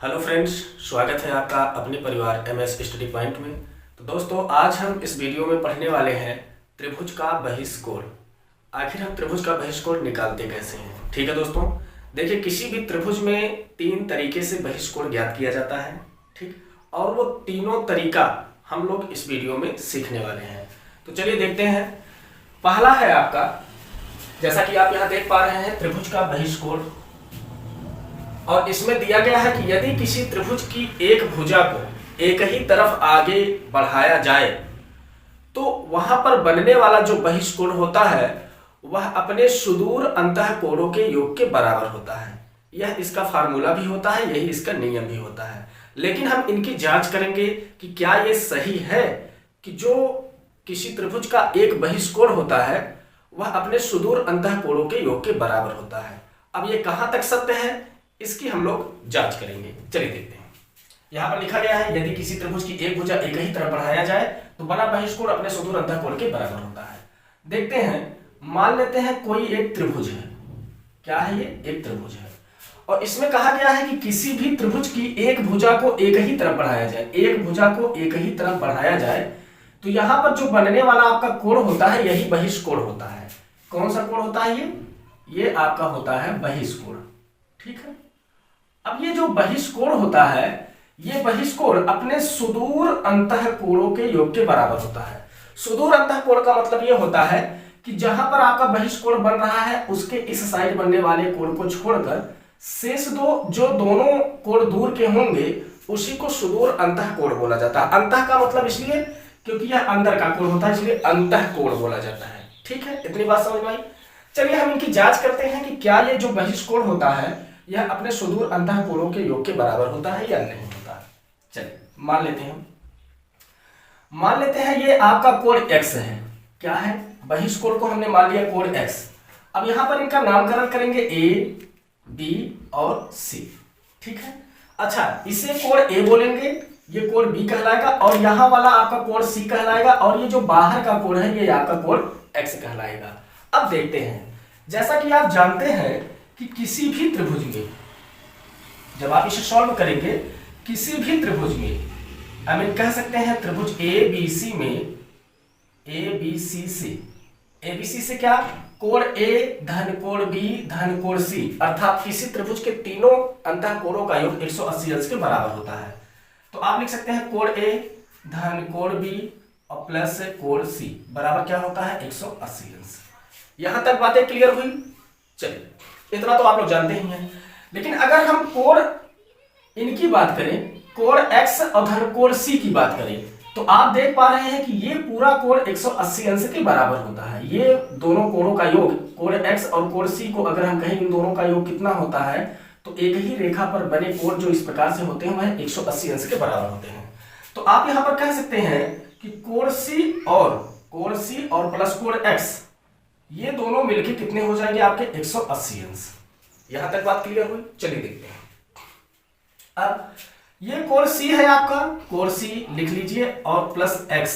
Hello friends, स्वागत है आपका अपने परिवार एमएस स्टडी पॉइंट में। तो दोस्तों, आज हम इस वीडियो में पढ़ने वाले हैं त्रिभुज का बहिष्कोण। आखिर हम त्रिभुज का बहिष्कोण निकालते कैसे हैं। ठीक है दोस्तों, देखिए किसी भी त्रिभुज में तीन तरीके से बहिष्कोण ज्ञात किया जाता है। ठीक, और वो तीनों तरीका हम लोग इस वीडियो में सीखने वाले हैं। तो चलिए देखते हैं। पहला है आपका, जैसा कि आप यहाँ देख पा रहे हैं, त्रिभुज का बहिष्कोण। और इसमें दिया गया है कि यदि किसी त्रिभुज की एक भुजा को एक ही तरफ आगे बढ़ाया जाए तो वहां पर बनने वाला जो बहिष्कोण होता है वह अपने सुदूर अंतःकोणों के योग के बराबर होता है। यह इसका फार्मूला भी होता है, यही इसका नियम भी होता है। लेकिन हम इनकी जांच करेंगे कि क्या यह सही है कि जो किसी त्रिभुज का एक बहिष्कोण होता है वह अपने सुदूर अंतःकोणों के योग के बराबर होता है। अब यह कहां तक सत्य है, इसकी हम लोग जांच करेंगे। चलिए देखते हैं। यहां पर लिखा गया है, यदि किसी त्रिभुज की एक भुजा एक ही तरफ बढ़ाया जाए तो बना बहिष्कोण अपने सुदूर अंतःकोण के बराबर होता है। देखते हैं, मान लेते हैं कोई एक त्रिभुज है। क्या है ये? एक त्रिभुज है। और इसमें कहा गया है कि किसी भी त्रिभुज की एक भुजा को एक ही तरफ बढ़ाया जाए, एक भुजा को एक ही तरफ बढ़ाया जाए तो यहां पर जो बनने वाला आपका कोण होता है यही बहिष्कोण होता है। कौन सा कोण होता है? ये आपका होता है बहिष्कोण। ठीक है। अब ये जो बहिष्कोण होता है, ये बहिष्कोण अपने सुदूर अंतःकोणों के योग के बराबर होता है। सुदूर अंतःकोण का मतलब ये होता है कि जहां पर आपका बहिष्कोण बन रहा है उसके इस साइड बनने वाले कोण को छोड़कर शेष दो जो दोनों कोण दूर के होंगे उसी को सुदूर अंतःकोण बोला जाता है। अंतः का मतलब इसलिए क्योंकि यह अंदर का कोण होता है, इसलिए अंतःकोण बोला जाता है। ठीक है, इतनी बात समझ में आई। चलिए हम इनकी जांच करते हैं कि क्या ये जो बहिष्कोण होता है यह अपने सुदूर अंतःकोणों के योग के बराबर होता है या नहीं होता। चलिए मान लेते हैं ये आपका कोण x है। क्या है? बहिष्कोण को हमने मान लिया कोण x। अब यहां पर इनका नामकरण करेंगे a, b और c। ठीक है। अच्छा, इसे कोण a बोलेंगे, ये कोण b कहलाएगा, और यहां वाला आपका कोण c कहलाएगा, और ये जो बाहर का कोण है ये आपका कोण x कहलाएगा। अब देखते हैं, जैसा कि आप जानते हैं कि किसी भी त्रिभुज में जब आप इसे सॉल्व करेंगे, किसी भी त्रिभुज में कह सकते हैं त्रिभुज ABC में ABC से क्या? कोण A धन कोण B धन कोण C, अर्थात किसी त्रिभुज के तीनों अंतःकोणों का योग 180 अंश के बराबर होता है। तो आप लिख सकते हैं कोण A धन कोण B और प्लस कोण C बराबर क्या होता है? 180 अंश। यहां तक बातें क्लियर हुई? चलिए, इतना तो आप लोग जानते ही हैं। लेकिन अगर हम कोण इनकी बात करें, कोण x और धन कोण c की बात करें, तो आप देख पा रहे हैं कि ये पूरा कोण 180 अंश के बराबर होता है। ये दोनों कोणों का योग, कोण x और कोण c को अगर हम कहें इन दोनों का योग कितना होता है, तो एक ही रेखा पर बने कोण जो इस प्रकार से होते हैं वह 180 अंश के बराबर होते हैं। तो आप यहां पर कह सकते हैं कि कोण c और प्लस कोण x ये दोनों मिलके कितने हो जाएंगे आपके? 180 अंश। यहां तक बात क्लियर हुई? चलिए देखते हैं। अब ये कोण C है आपका, कोण C लिख लीजिए, और प्लस x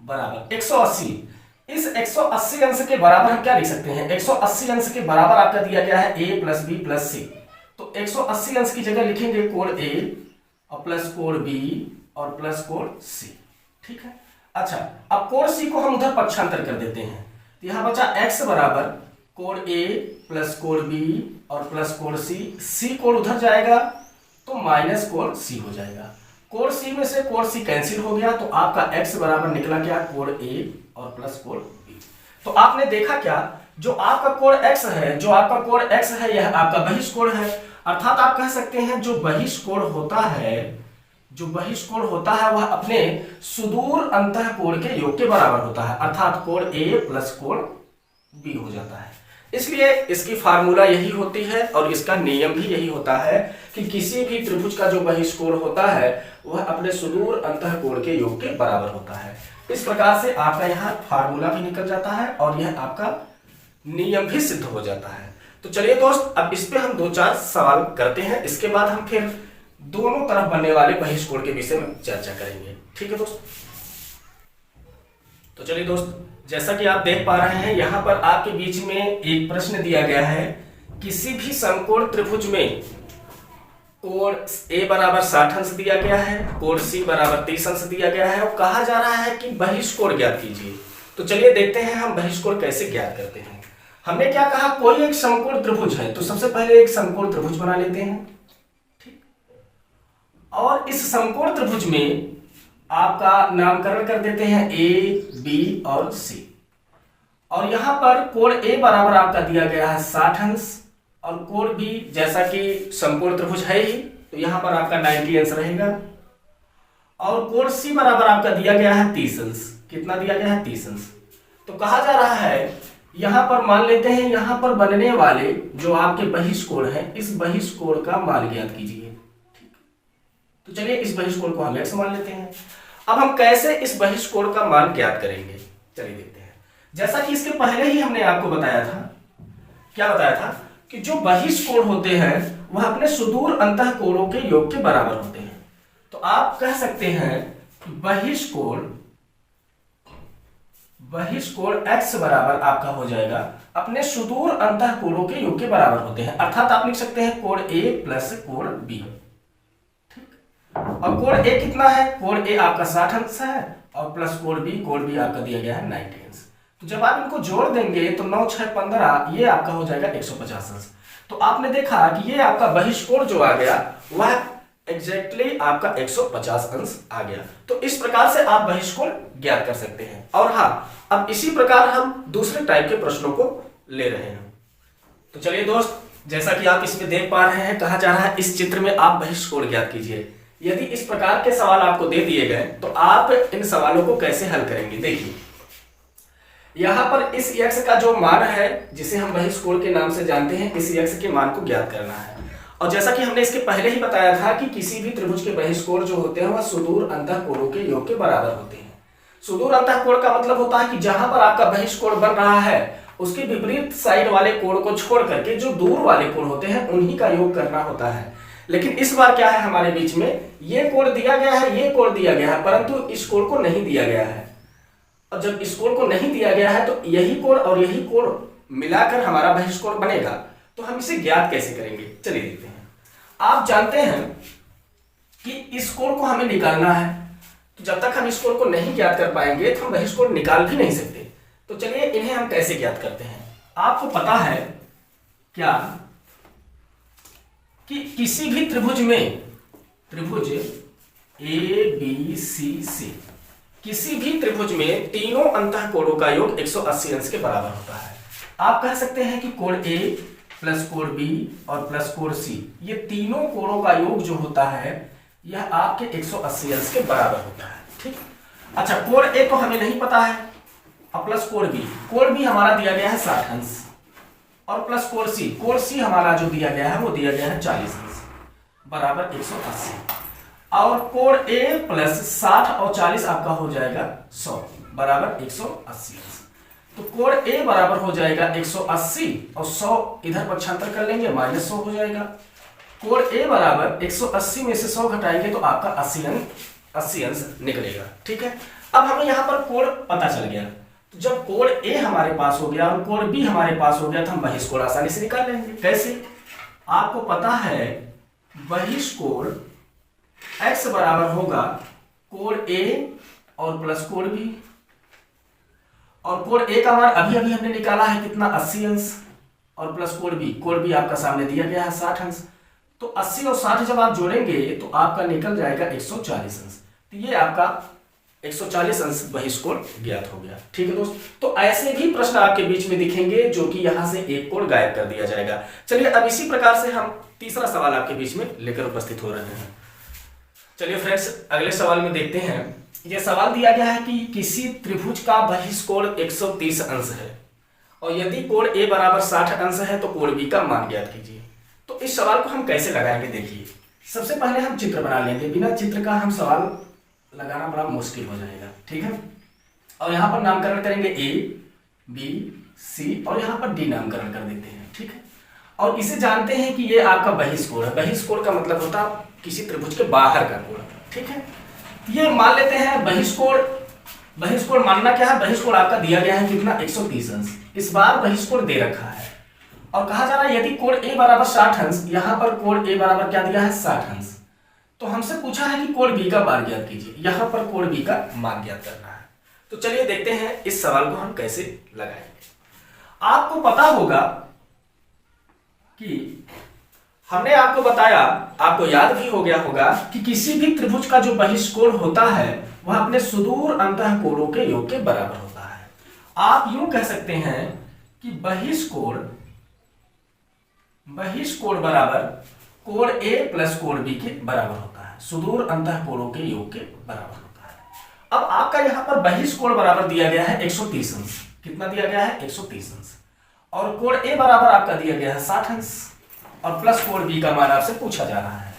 बराबर 180। इस 180 अंश के बराबर हम क्या लिख सकते हैं? 180 अंश के बराबर आपका दिया गया है a plus b plus c। तो 180 अंश की जगह लिखेंगे कोण a और प्लस कोण b और प्लस कोण c। ठीक है। अच्छा, अब कोण c को हम उधर पक्षांतर कर देते हैं, तो यहां बचा x बराबर कोण a प्लस कोण b और प्लस कोण c। c कोण उधर जाएगा तो माइनस कोण c हो जाएगा। कोण c में से कोण c कैंसिल हो गया, तो आपका x बराबर निकला क्या? कोण a और प्लस कोण b। तो आपने देखा क्या, जो आपका कोण x है यह आपका बहिष्कोण है। अर्थात आप कह सकते हैं जो बहिष्कोण होता है वह अपने सुदूर अंतःकोण के योग के बराबर होता है, अर्थात कोण a प्लस कोण b हो जाता है। इसलिए इसकी फार्मूला यही होती है और इसका नियम भी यही होता है कि किसी भी त्रिभुज का जो बहिष्कोण होता है वह अपने सुदूर अंतःकोण के योग के बराबर होता है। इस प्रकार से आपका यहाँ फार्मूला भी निकल जाता है और यह आपका नियम भी सिद्ध हो जाता है। तो चलिए दोस्त, अब इस पे हम 2-4 सवाल करते हैं, इसके बाद हम फिर दोनों तरफ बनने वाले बहिष्कोण के विषय में चर्चा करेंगे। ठीक है दोस्त? तो चलिए दोस्त, जैसा कि आप देख पा रहे हैं यहां पर आपके बीच में एक प्रश्न दिया गया है, किसी भी समकोण त्रिभुज में कोण ए बराबर 60 अंश दिया गया है, कोण सी बराबर 30 अंश दिया गया है और कहा जा रहा है कि बहिष्कोण ज्ञात कीजिए। तो चलिए देखते हैं हम बहिष्कोण कैसे ज्ञात करते हैं। हमने क्या कहा, कोई एक समकोण त्रिभुज है, तो सबसे पहले एक समकोण त्रिभुज बना लेते हैं, ठीक। और इस समकोण त्रिभुज में आपका नामकरण कर देते हैं ए, बी और सी। और यहां पर कोण ए बराबर आपका दिया गया है 60 अंश और कोण बी जैसा कि समकोण त्रिभुज है ही, तो यहां पर आपका 90 अंश रहेगा। और कोण सी बराबर आपका दिया गया है 30 अंश। कितना दिया गया है? 30 अंश। तो कहा जा रहा है यहां पर मान लेते हैं, यहां पर बनने वाले जो आपके बहिष्कोण है, इस बहिष्कोण का मान ज्ञात कीजिए, ठीक। तो चलिए इस बहिष्कोण को हम x मान लेते हैं। अब हम कैसे इस बहिष्कोण का मान ज्ञात करेंगे, चलिए देखते हैं। जैसा कि इसके पहले ही हमने आपको बताया था, क्या बताया था कि जो बहिष्कोण होते हैं वह अपने सुदूर अंतःकोणों के योग के बराबर होते हैं। तो आप कह सकते हैं कि बहिष्कोण x बराबर आपका हो जाएगा अपने सुदूर अंतःकोणों के योग के बराबर होते हैं। अर्थात आप लिख सकते हैं कोण a प्लस कोण b, ठीक। और कोण a कितना है? कोण a आपका 60 अंश है और प्लस कोण b आपका दिया गया है 90 अंश। तो जब आप इनको जोड़ देंगे तो 9 6 15, ये आपका हो जाएगा 150 अंश। तो आपने देखा कि ये आपका बहिष्कोण जो आ गया वह एग्जैक्टली आपका 150 अंश आ गया। तो इस प्रकार से आप बहिष्कोण ज्ञात कर सकते हैं। और हाँ, अब इसी प्रकार हम दूसरे टाइप के प्रश्नों को ले रहे हैं। तो चलिए दोस्त, जैसा कि आप इसमें देख पा रहे हैं, कहा जा रहा है इस चित्र में आप बहिष्कोण ज्ञात कीजिए। यदि इस प्रकार के सवाल आपको दे दिए गए तो आप इन सवालों को कैसे हल करेंगे, देखिए। यहां पर इस x का जो मान है, जिसे हम बहिष्कोण के नाम से जानते हैं, इस x के मान को ज्ञात करना है। और जैसा कि हमने इसके पहले ही बताया था कि किसी भी त्रिभुज के बहिष्कोण जो होते हैं वह सुदूर अंतःकोणों के योग के बराबर होते हैं। सुदूर अंतःकोण का मतलब होता है कि जहां पर आपका बहिष्कोण बन रहा है उसके विपरीत साइड वाले कोण को छोड़ करके जो दूर वाले कोण होते हैं उन्हीं का योग करना होता है। लेकिन इस बार क्या है, हमारे बीच में ये कोण दिया गया है, ये कोण दिया गया है, परंतु इस कोण को नहीं दिया गया है। और जब इस कोण को नहीं दिया गया है तो यही कोण और यही कोण मिलाकर हमारा बहिष्कोण बनेगा। तो हम इसे ज्ञात कैसे करेंगे, चलिए देखते हैं। आप जानते हैं कि इस कोण को हमें निकालना है, तो जब तक हम इस कोण को नहीं ज्ञात कर पाएंगे तो हम बहिष्कोण निकाल भी नहीं सकते। तो चलिए इन्हें हम कैसे ज्ञात करते हैं। आपको पता है क्या कि किसी भी त्रिभुज में, त्रिभुज ABCC, किसी भी त्रिभुज में तीनों अंतःकोणों का योग 180 अंश के बराबर होता है। आप कह सकते हैं कि कोण A प्लस कोण B और प्लस कोण C, ये तीनों कोणों का योग जो होता है यह आपके 180 अंश के बराबर होता है, ठीक। अच्छा, कोण A तो हमें नहीं पता है, और प्लस कोण B हमारा दिया गया है 60 अंश, और प्लस कोण C हमारा जो दिया गया है वो दिया गया है 40 अंश बराबर 180। और कोण A प्लस 60 और 40 आपका हो जाएगा 100 बराबर 180 अंश। तो कोण A बराबर हो जाएगा 180 और 100 इधर पक्षांतर कर लेंगे, -100 हो जाएगा। कोण A बराबर 180 में से 100 घटाएंगे तो आपका 80 अंश निकलेगा, ठीक है। अब हमें यहाँ पर कोण पता चल गया। तो जब कोण A हमारे पास हो गया और कोण B हमारे पास हो गया तो हम बहिष्कोण आसानी से निकाल लेंगे। कैसे? आपको पता है बहिष्कोण x बराबर होगा कोण A और प्लस कोण B, और कोण A का मान अभी हमने निकाला है कितना, 80 अंश, और प्लस कोण B आपका सामने दिया गया है 60 अंश। तो 80 और 60 जब आप जोड़ेंगे तो आपका निकल जाएगा 140 अंश। तो ये आपका 140 अंश बहिष्कोण ज्ञात हो गया, ठीक है दोस्त। तो ऐसे भी प्रश्न आपके बीच में दिखेंगे जो कि यहां से एक कोण गायब कर दिया जाएगा। चलिए अब इसी प्रकार से हम तीसरा सवाल आपके बीच में लेकर उपस्थित हो रहे हैं। चलिए फ्रेंड्स, अगले सवाल में देखते हैं। यह सवाल दिया गया है कि किसी त्रिभुज का बहिष्कोण 130 अंश है और यदि कोण A बराबर 60 अंश है तो कोण B का मान ज्ञात कीजिए। तो इस सवाल को हम कैसे लगाएंगे, देखिए। सबसे पहले हम चित्र बना लेंगे, बिना चित्र का हम सवाल लगाना बड़ा मुश्किल हो जाएगा, ठीक है। और यहाँ पर नामकरण करेंगे A, B, C और यहाँ पर D नामकरण कर देते हैं, ठीक है। और इसे जानते हैं कि ये आपका बहिष्कोण है। बहिष्कोण का मतलब होता है किसी त्रिभुज के बाहर का कोण, ठीक है। ये मान लेते हैं बहिष्कोण मानना क्या है, बहिष्कोण आपका दिया गया है कितना, 130 अंश। इस बार बहिष्कोण दे रखा है और कहा जा रहा है यदि कोण ए बराबर 60 अंश, यहां पर कोण ए बराबर क्या दिया है 60 अंश, तो हमसे पूछा है कि कोण बी का मान ज्ञात कीजिए। यहां पर कोण बी का मान ज्ञात करना है। तो चलिए देखते हैं इस सवाल को हम कैसे लगाएंगे। आपको पता होगा कि हमने आपको बताया, आपको याद भी हो गया होगा कि किसी भी त्रिभुज का जो बहिष्कोण होता है वह अपने सुदूर अंतःकोणों के योग के बराबर होता है। आप यूं कह सकते हैं कि बहिष्कोण बराबर कोण ए प्लस कोण बी के बराबर होता है, सुदूर अंतःकोणों के योग के बराबर होता है। अब आपका यहां पर बहिष्कोण बराबर दिया गया है 130 अंश। कितना दिया गया है 130 अंश। और कोण ए बराबर आपका दिया गया है 60 अंश और प्लस कोण बी का मान आपसे पूछा जा रहा है।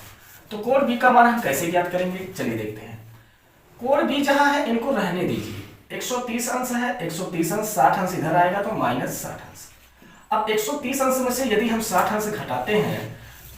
तो कोण बी का मान हम कैसे ज्ञात करेंगे, चलिए देखते हैं। कोण बी जहां है इनको रहने दीजिए, 130 अंश है, 130 अंश 60 अंश इधर आएगा तो माइनस 60 अंश। अब 130 अंश में से यदि हम 60 अंश घटाते हैं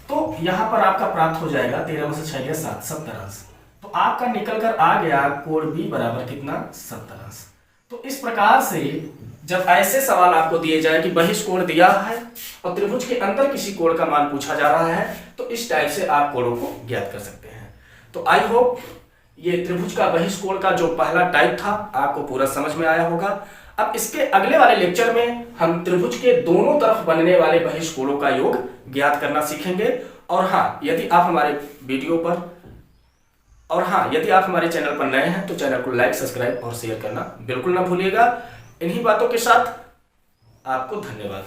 तो यहां पर आपका प्राप्त हो जाएगा 13 में से 6 गया 7, 70 अंश। तो आपका निकल कर आ गया कोण बी बराबर कितना 70 अंश। तो इस प्रकार से जब ऐसे सवाल आपको दिए जाए कि बहिष्कोण दिया है और त्रिभुज के अंदर किसी कोण का मान पूछा जा रहा है तो इस टाइप से आप कोणों को ज्ञात कर सकते हैं। तो आई होप ये त्रिभुज का बहिष्कोण का जो पहला टाइप था आपको पूरा समझ में आया होगा। अब इसके अगले वाले लेक्चर में हम त्रिभुज के दोनों तरफ बनने वाले बहिष्कोणों का योग ज्ञात करना सीखेंगे। और हाँ, यदि आप हमारे चैनल पर नए हैं तो चैनल को लाइक, सब्सक्राइब और शेयर करना बिल्कुल ना भूलिएगा। इन्हीं बातों के साथ आपको धन्यवाद।